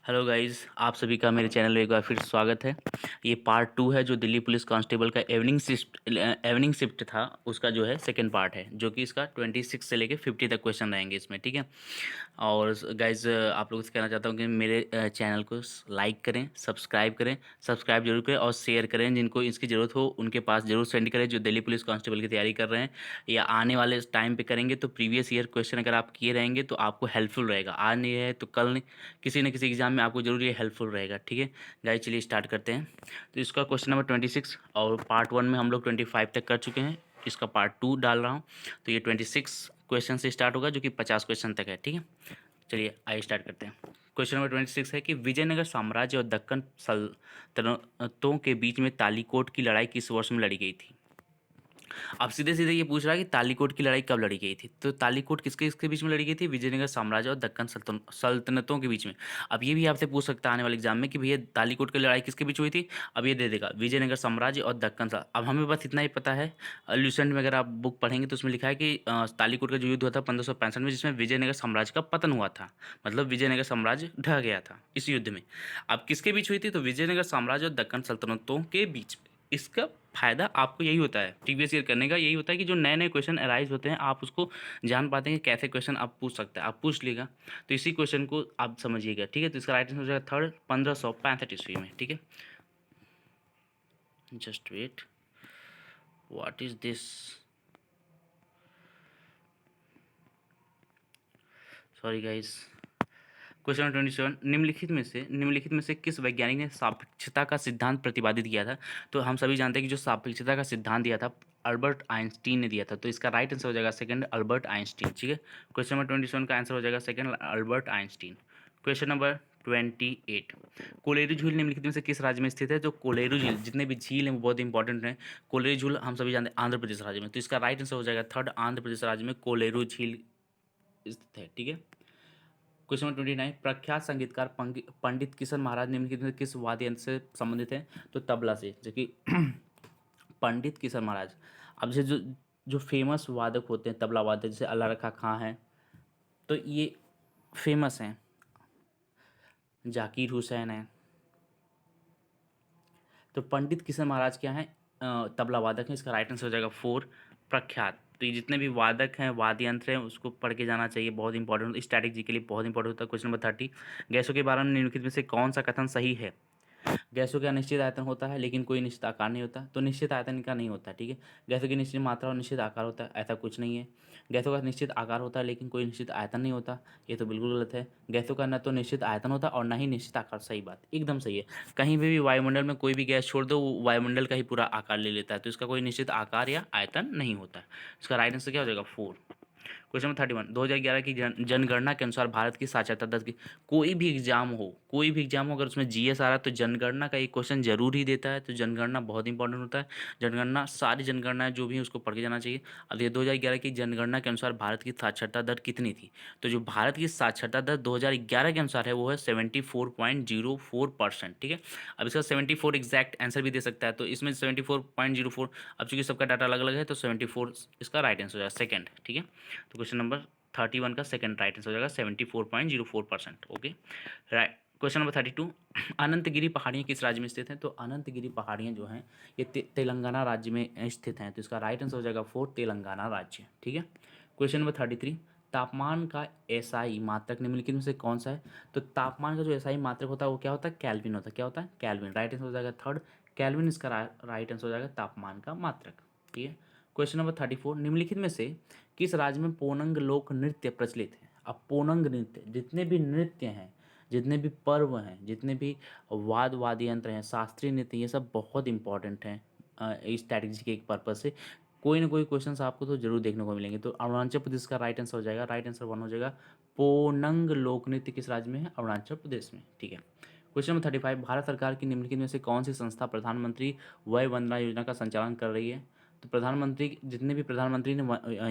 Hello guys, आप सभी का मेरे चैनल में एक बार फिर स्वागत है। ये पार्ट 2 है जो दिल्ली पुलिस कांस्टेबल का एवनिंग शिफ्ट था, उसका जो है सेकंड पार्ट है, जो कि इसका 26 से लेके 50 तक क्वेश्चन रहेंगे इसमें, ठीक है। और गाइस, आप लोगों से कहना चाहता हूँ कि मेरे चैनल को लाइक करें, सब्सक्राइब जरूर करें और शेयर करें। जिनको इसकी ज़रूरत हो उनके पास जरूर सेंड करें, जो दिल्ली पुलिस कांस्टेबल की तैयारी कर रहे हैं या आने वाले टाइम पे करेंगे। तो प्रीवियस ईयर क्वेश्चन अगर आप किए रहेंगे तो आपको हेल्पफुल रहेगा, आज नहीं है तो कल नहीं, किसी न किसी एग्जाम में आपको जरूर ये हेल्पफुल रहेगा, ठीक है। गाइस चलिए स्टार्ट करते हैं। तो इसका क्वेश्चन नंबर 26, और पार्ट 1 में हम लोग 25 तक कर चुके हैं। इसका पार्ट 2 डाल रहा हूँ। तो ये 26 क्वेश्चन से स्टार्ट होगा, जो कि 50 क्वेश्चन तक है, ठीक है। चलिए आइए स्टार्ट करते हैं। क्वेश्चन नंबर 26 है कि विजयनगर साम्राज्य और दक्कन सल्तनतों के बीच में तालीकोट की लड़ाई किस वर्ष में लड़ी गई थी। अब सीधे सीधे ये पूछ रहा है कि तालीकोट की लड़ाई कब लड़ी गई थी। तो तालीकोट किसके किसके बीच में लड़ी गई थी? विजयनगर साम्राज्य और दक्कन सल्तनतों के बीच में। अब ये भी आपसे पूछ सकता है आने वाले एग्जाम में कि भैया तालीकोट की लड़ाई किसके बीच हुई थी। अब ये दे देगा विजयनगर साम्राज्य और अब हमें बस इतना ही पता है। लुसेंट में अगर आप बुक पढ़ेंगे तो उसमें लिखा है कि तालीकोट का जो युद्ध हुआ था 1565 में, जिसमें विजयनगर साम्राज्य का पतन हुआ था। मतलब विजयनगर साम्राज्य ढह गया था इस युद्ध में। अब किसके बीच हुई थी? तो विजयनगर साम्राज्य और दक्कन सल्तनतों के बीच में। इसका फ़ायदा आपको यही होता है, प्रीवियस ईयर करने का यही होता है कि जो नए नए क्वेश्चन अराइज होते हैं आप उसको जान पाते हैं कि कैसे क्वेश्चन आप पूछ सकते हैं, आप पूछ लेगा। तो इसी क्वेश्चन को आप समझिएगा, ठीक है। तो इसका राइट आंसर हो जाएगा थर्ड, 1565 ईस्वी में, ठीक है। Just wait, what is this, sorry guys. Question number 27, निम्नलिखित में से किस वैज्ञानिक ने सापेक्षता का सिद्धांत प्रतिपादित किया था। तो हम सभी जानते हैं कि जो सापेक्षता का सिद्धांत दिया था अल्बर्ट आइंस्टीन ने दिया था। तो इसका राइट आंसर हो जाएगा सेकंड, अल्बर्ट आइंस्टीन, ठीक है। क्वेश्चन नंबर 27 का आंसर हो जाएगा second, Albert Einstein. Question number 28, Kolleru झील निम्नलिखित में से किस राज्य में स्थित है। जो कोलेरू झील, जितने भी झील हैं वो बहुत इंपॉर्टेंट हैं। कोलेरू झील हम सभी जानते हैं आंध्र प्रदेश राज्य में। तो इसका राइट आंसर हो जाएगा थर्ड, आंध्र प्रदेश राज्य में कोलेरू झील स्थित है, ठीक है। क्वेश्चन नंबर 29, प्रख्यात संगीतकार पंडित किशन महाराज निम्नलिखित में किस वाद्य यंत्र से संबंधित हैं। तो तबला से, जो कि पंडित किशन महाराज। अब जैसे जो जो फेमस वादक होते हैं तबला वादक, जैसे अल्लाह रखा खां हैं, तो ये फेमस हैं। जाकिर हुसैन हैं। तो पंडित किशन महाराज क्या हैं? तबला वादक हैं। इसका राइट आंसर हो जाएगा फोर, प्रख्यात। तो ये जितने भी वादक हैं, वाद्य यंत्र हैं, उसको पढ़ के जाना चाहिए, बहुत इंपॉर्टेंट, स्ट्रैटेजी के लिए बहुत इंपॉर्टेंट होता है। क्वेश्चन नंबर 30, गैसों के बारे में निम्नलिखित में से कौन सा कथन सही है। गैसों का निश्चित आयतन होता है लेकिन कोई निश्चित आकार नहीं होता। तो निश्चित आयतन का नहीं होता, ठीक है। गैसों की निश्चित मात्रा और निश्चित आकार होता है, ऐसा कुछ नहीं है। गैसों का निश्चित आकार होता है लेकिन कोई निश्चित आयतन नहीं होता, ये तो बिल्कुल गलत है। गैसों का न तो निश्चित आयतन होता और ना ही निश्चित आकार, सही बात, एकदम सही है। कहीं भी वायुमंडल में कोई भी गैस छोड़ दो, वो वायुमंडल का ही पूरा आकार ले लेता है। तो इसका कोई निश्चित आकार या आयतन नहीं होता है। इसका राइट आंसर क्या हो जाएगा? फोर। क्वेश्चन नंबर 31, 2011 की जनगणना के अनुसार भारत की साक्षरता दर की। कोई भी एग्जाम हो, अगर उसमें जीएस आ रहा है तो जनगणना का एक क्वेश्चन जरूर ही देता है। तो जनगणना बहुत इंपॉर्टेंट होता है। जनगणना, सारी जनगणनाएं जो भी है उसको पढ़ के जाना चाहिए। अब ये 2011 की जनगणना के अनुसार भारत की साक्षरता दर कितनी थी। तो जो भारत की साक्षरता दर 2011 के अनुसार है वो है 74.04%, ठीक है। अब इसका 74 एग्जैक्ट आंसर भी दे सकता है, तो इसमें 74.04। अब चूंकि सबका डाटा अलग अलग है तो 74 इसका राइट आंसर हो जाएगा सेकंड, ठीक है। तो क्वेश्चन नंबर 31 का सेकंड राइट आंसर हो जाएगा 74.04%, okay right. Question number 32, Ananthagiri पहाड़ियाँ किस राज्य में स्थित हैं। तो अनंतगिरी पहाड़ियाँ जो हैं ये तेलंगाना राज्य में स्थित हैं। तो इसका राइट आंसर हो जाएगा फोर, तेलंगाना राज्य, ठीक है। क्वेश्चन नंबर 33, तापमान का एसआई मात्रक निम्नलिखित में से कौन सा है। तो तापमान का जो एसआई मात्रक होता है वो क्या होता है? केल्विन होता है। क्या होता है? केल्विन। राइट आंसर हो जाएगा थर्ड, केल्विन इसका राइट आंसर हो जाएगा तापमान का मात्रक, ठीक है। क्वेश्चन नंबर 34, निम्नलिखित में से किस राज्य में पोनंग लोक नृत्य प्रचलित है। अब पोनंग नृत्य, जितने भी नृत्य हैं, जितने भी पर्व हैं, जितने भी वाद्य यंत्र हैं, शास्त्रीय नृत्य, ये सब बहुत इंपॉर्टेंट हैं इस स्ट्रैटेजी के एक पर्पज से। कोई ना कोई क्वेश्चन आपको तो जरूर देखने को मिलेंगे। तो अरुणाचल प्रदेश का राइट आंसर हो जाएगा, राइट आंसर वन हो जाएगा। पोनंग लोक नृत्य किस राज्य में है? अरुणाचल प्रदेश में, ठीक है। क्वेश्चन नंबर 35, भारत सरकार की निम्नलिखित में से कौन सी संस्था प्रधानमंत्री वय वंदना योजना का संचालन कर रही है। तो प्रधानमंत्री, जितने भी प्रधानमंत्री ने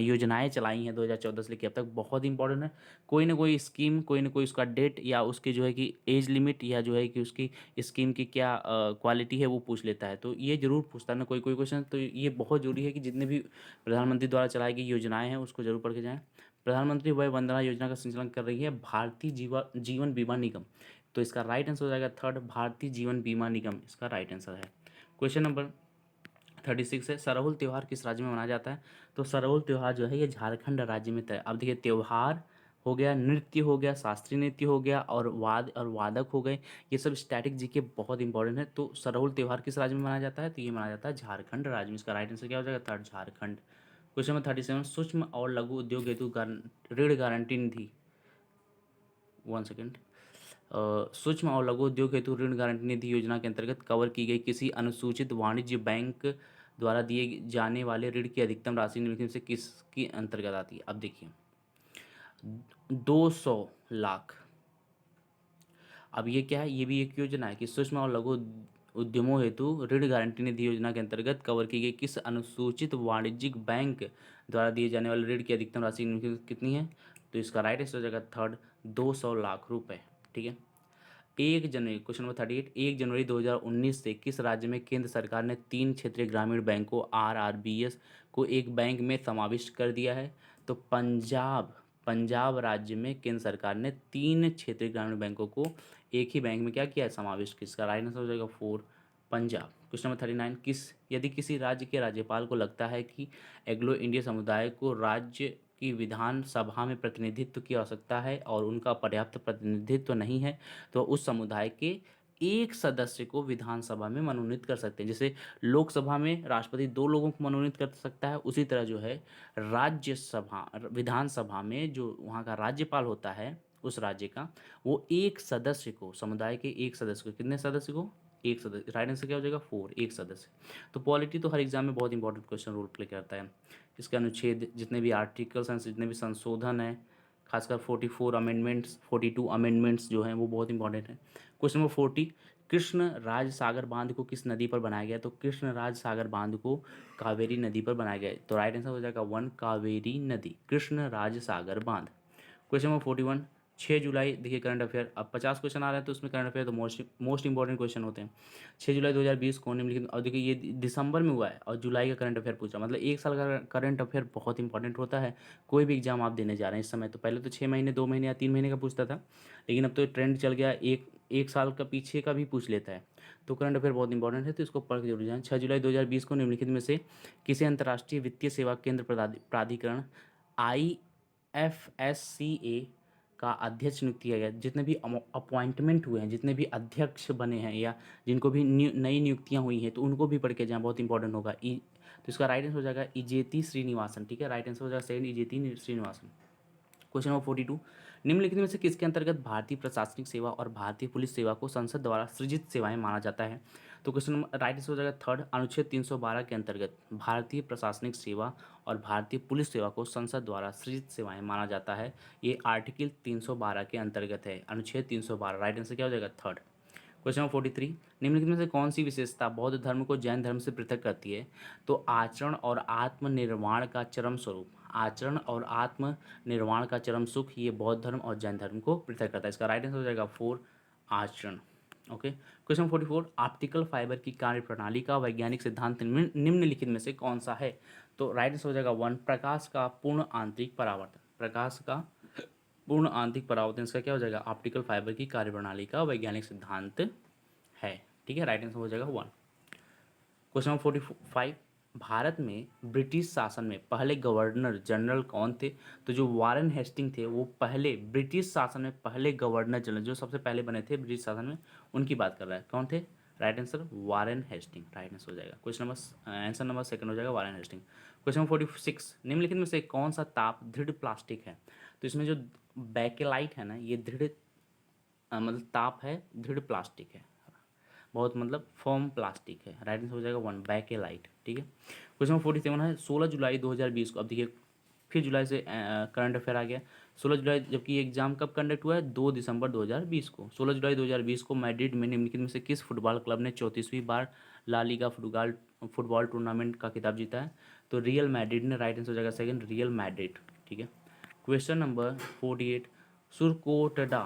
योजनाएं चलाई हैं 2014 से लेकर अब तक, बहुत इंपॉर्टेंट है। कोई ना कोई स्कीम, कोई ना कोई उसका डेट या उसकी जो है कि एज लिमिट, या जो है कि उसकी स्कीम की क्या क्वालिटी है वो पूछ लेता है। तो ये जरूर पूछता है ना कोई कोई क्वेश्चन। तो ये बहुत जरूरी है कि जितने भी प्रधानमंत्री द्वारा चलाई गई योजनाएं हैं उसको जरूर पढ़ के जाएँ। प्रधानमंत्री वय वंदना योजना का संचालन कर रही है भारतीय जीवन बीमा निगम। तो इसका राइट आंसर हो जाएगा थर्ड, भारतीय जीवन बीमा निगम इसका राइट आंसर है। क्वेश्चन नंबर 36 है, सरहुल त्यौहार किस राज्य में मनाया जाता है? तो सरहुल त्यौहार जो है ये झारखंड राज्य में तय। अब देखिए, त्यौहार हो गया, नृत्य हो गया, शास्त्रीय नृत्य हो गया, और वादक हो गए, ये सब स्टैटिक जीके बहुत इंपॉर्टेंट है। तो सरहुल त्यौहार किस राज्य में मनाया जाता है? तो ये मनाया जाता है झारखंड राज्य में। इसका राइट आंसर क्या हो जाएगा? थर्ड, झारखंड। क्वेश्चन नंबर 37, सूक्ष्म और लघु उद्योग हेतु ऋण गारंटी निधि, वन सेकेंड, सूक्ष्म और लघु उद्योग हेतु ऋण गारंटी निधि योजना के अंतर्गत कवर की गई किसी अनुसूचित वाणिज्य बैंक द्वारा दिए जाने वाले ऋण की अधिकतम राशि निम्नलिखित में से किसके अंतर्गत आती है? अब देखिए, 200 लाख। अब ये क्या है? ये भी एक योजना है कि सूक्ष्म और लघु उद्यमों हेतु ऋण गारंटी निधि योजना के अंतर्गत कवर की गई किस अनुसूचित वाणिज्यिक बैंक द्वारा दिए जाने वाले ऋण की अधिकतम राशि निम्नलिखित कितनी है? तो इसका राइट आंसर हो जाएगा थर्ड, 200 लाख रुपए। ठीक है। 1 जनवरी, क्वेश्चन नंबर 38, 1 जनवरी 2019 से किस राज्य में केंद्र सरकार ने 3 क्षेत्रीय ग्रामीण बैंकों आरआरबीएस को एक बैंक में समाविष्ट कर दिया है? तो पंजाब, पंजाब राज्य में केंद्र सरकार ने 3 क्षेत्रीय ग्रामीण बैंकों को एक ही बैंक में क्या किया है? समाविष्ट। किसका राइट आंसर हो जाएगा? फोर, पंजाब। क्वेश्चन नंबर 39, यदि किसी राज्य के राज्यपाल को लगता है कि एग्लो इंडिया समुदाय को राज्य की विधान सभा में प्रतिनिधित्व की आवश्यकता है और उनका पर्याप्त प्रतिनिधित्व नहीं है, तो उस समुदाय के एक सदस्य को विधानसभा में मनोनीत कर सकते हैं। जैसे लोकसभा में राष्ट्रपति 2 लोगों को मनोनीत कर सकता है, उसी तरह जो है राज्यसभा, विधानसभा में जो वहाँ का राज्यपाल होता है उस राज्य का, वो एक सदस्य को, समुदाय के एक सदस्य को, कितने सदस्य को? एक सदस्य। राइट आंसर क्या हो जाएगा? फोर, एक सदस्य। तो पॉलिटी तो हर एग्जाम में बहुत इंपॉर्टेंट क्वेश्चन रोल प्ले करता है। इसके अनुच्छेद, जितने भी आर्टिकल्स हैं, जितने भी संशोधन हैं, खासकर 44 अमेंडमेंट्स, 42 अमेंडमेंट्स जो हैं वो बहुत इंपॉर्टेंट हैं। क्वेश्चन नंबर 40, कृष्ण राज सागर बांध को किस नदी पर बनाया गया? तो कृष्ण राज सागर बांध को कावेरी नदी पर बनाया गया है। तो राइट आंसर हो जाएगा वन, कावेरी नदी, कृष्ण राज सागर बांध। क्वेश्चन नंबर 41, 6 जुलाई, देखिए करंट अफेयर, अब 50 क्वेश्चन आ रहे हैं तो उसमें करंट अफेयर तो मोस्ट इंपॉर्टेंट क्वेश्चन होते हैं। 6 जुलाई 2020 को निम्नलिखित, और देखिए ये दिसंबर में हुआ है और जुलाई का करंट अफेयर पूछा, मतलब एक साल का करंट अफेयर बहुत इंपॉर्टेंट होता है। कोई भी एग्जाम आप देने जा रहे हैं इस समय, तो पहले तो 6 महीने, 2 महीने या 3 महीने का पूछता था, लेकिन अब तो ट्रेंड चल गया, एक साल का पीछे का भी पूछ लेता है। तो करंट अफेयर बहुत इंपॉर्टेंट है, तो इसको पढ़ के जरूर जाएं। 6 जुलाई 2020 को निम्नलिखित में से किसी अंतर्राष्ट्रीय वित्तीय सेवा केंद्र प्राधिकरण IFSCA का अध्यक्ष नियुक्त किया गया? जितने भी अपॉइंटमेंट हुए हैं, जितने भी अध्यक्ष बने हैं या जिनको भी नई नियुक्तियां हुई हैं, तो उनको भी पढ़ के जाएं, बहुत इंपॉर्टेंट होगा। तो इसका राइट आंसर हो जाएगा इजेती श्रीनिवासन। ठीक है, राइट आंसर हो जाएगा second, Injeti Srinivasan. Question number 42, निम्नलिखित में से किसके अंतर्गत भारतीय प्रशासनिक सेवा और भारतीय पुलिस सेवा को संसद द्वारा सृजित सेवाएं माना जाता है? तो क्वेश्चन नंबर राइट आंसर हो जाएगा थर्ड, अनुच्छेद 312 के अंतर्गत भारतीय प्रशासनिक सेवा और भारतीय पुलिस सेवा को संसद द्वारा सृजित सेवाएं माना जाता है। ये आर्टिकल 312 के अंतर्गत है, अनुच्छेद 312। राइट आंसर क्या हो जाएगा? थर्ड। क्वेश्चन नंबर 43, निम्नलिखित में से कौन सी विशेषता बौद्ध धर्म को जैन धर्म से पृथक करती है? तो आचरण और आत्मनिर्वाण का चरम स्वरूप, आचरण और आत्मनिर्वाण का चरम सुख, ये बौद्ध धर्म और जैन धर्म को पृथक करता है। इसका राइट आंसर हो जाएगा फोर, आचरण। ओके। क्वेश्चन 44, ऑप्टिकल फाइबर की कार्यप्रणाली का वैज्ञानिक सिद्धांत निम्नलिखित में से कौन सा है? तो राइट आंसर हो जाएगा वन, प्रकाश का पूर्ण आंतरिक परावर्तन, प्रकाश का पूर्ण आंतरिक परावर्तन। इसका क्या हो जाएगा? ऑप्टिकल फाइबर की कार्यप्रणाली का वैज्ञानिक सिद्धांत है। ठीक है, राइट आंसर हो जाएगा वन। क्वेश्चन नंबर 45, भारत में ब्रिटिश शासन में पहले गवर्नर जनरल कौन थे? तो जो वारेन हेस्टिंग थे वो पहले ब्रिटिश शासन में पहले गवर्नर जनरल, जो सबसे पहले बने थे ब्रिटिश शासन में, उनकी बात कर रहा है। कौन थे? Right answer Warren Hasting, right answer हो जाएगा। Question number answer number second हो जाएगा वारेन हेस्टिंग। क्वेश्चन नंबर 46, निम्नलिखित में से कौन सा ताप दृढ़ प्लास्टिक है? तो इसमें जो बैकेलाइट है ना, ये दृढ़ मतलब ताप है, दृढ़ प्लास्टिक है, बहुत मतलब फर्म प्लास्टिक है। राइट आंसर हो जाएगा वन, बैकेलाइट। ठीक है। क्वेश्चन नंबर 47 है, 16 जुलाई 2020 को, अब देखिए फिर जुलाई से करंट अफेयर आ गया। 16 जुलाई, जबकि ये एग्जाम कब कंडक्ट हुआ है? 2 दिसंबर 2020 को। 16 जुलाई 2020 को मैड्रिड में निम्नलिखित में से किस फुटबॉल क्लब ने 34वीं बार ला लीगा फुटबॉल टूर्नामेंट का खिताब जीता है? तो रियल मैड्रिड ने। राइट आंसर हो जाएगा सेकंड, रियल मैड्रिड। ठीक है। क्वेश्चन नंबर 48, सुरकोटडा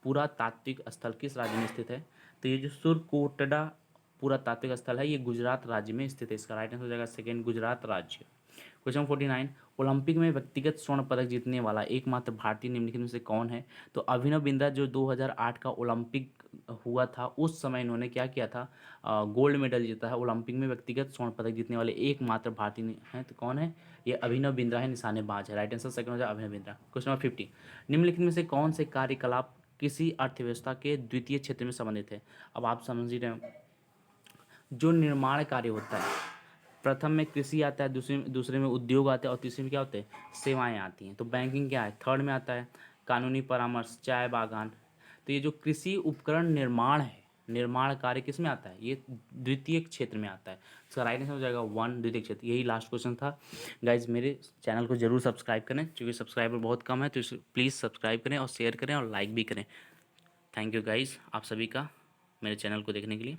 पुरातात्विक स्थल किस राज्य में स्थित है? तो ये जो सुरकोटडा पुरातात्विक स्थल है, ये गुजरात राज्य में स्थित है। इसका राइट आंसर हो जाएगा सेकंड, गुजरात राज्य। क्वेश्चन 49, ओलंपिक में व्यक्तिगत स्वर्ण पदक जीतने वाला एकमात्र भारतीय निम्नलिखित में से कौन है? तो अभिनव बिंद्रा जो 2008 का ओलंपिक हुआ था उस समय इन्होंने क्या किया था, गोल्ड मेडल जीता है। ओलंपिक में व्यक्तिगत स्वर्ण पदक जीतने वाले एकमात्र भारतीय हैं तो कौन है? ये अभिनव बिंद्रा है, निशानेबाज है। राइट आंसर सेकंड हो जाए अभिनव बिंद्रा। क्वेश्चन नंबर 50, निम्नलिखित में से कौन से कार्यकलाप किसी अर्थव्यवस्था के द्वितीय क्षेत्र में संबंधित है? अब आप समझ ही रहे हो, जो निर्माण कार्य होता है, प्रथम में कृषि आता है, दूसरे में उद्योग आता है और तीसरे में क्या होते हैं, सेवाएं आती हैं। तो बैंकिंग क्या है, थर्ड में आता है। कानूनी परामर्श, चाय बागान। तो ये जो कृषि उपकरण निर्माण है, निर्माण कार्य किस में आता है, ये द्वितीय क्षेत्र में आता है। इसका राइट आंसर हो जाएगा 1, द्वितीय क्षेत्र। यही लास्ट क्वेश्चन था। गाइज मेरे चैनल को जरूर सब्सक्राइब करें, क्योंकि सब्सक्राइबर बहुत कम है, तो इसे प्लीज़ सब्सक्राइब करें और शेयर करें और लाइक भी करें। थैंक यू गाइज आप सभी का मेरे चैनल को देखने के लिए।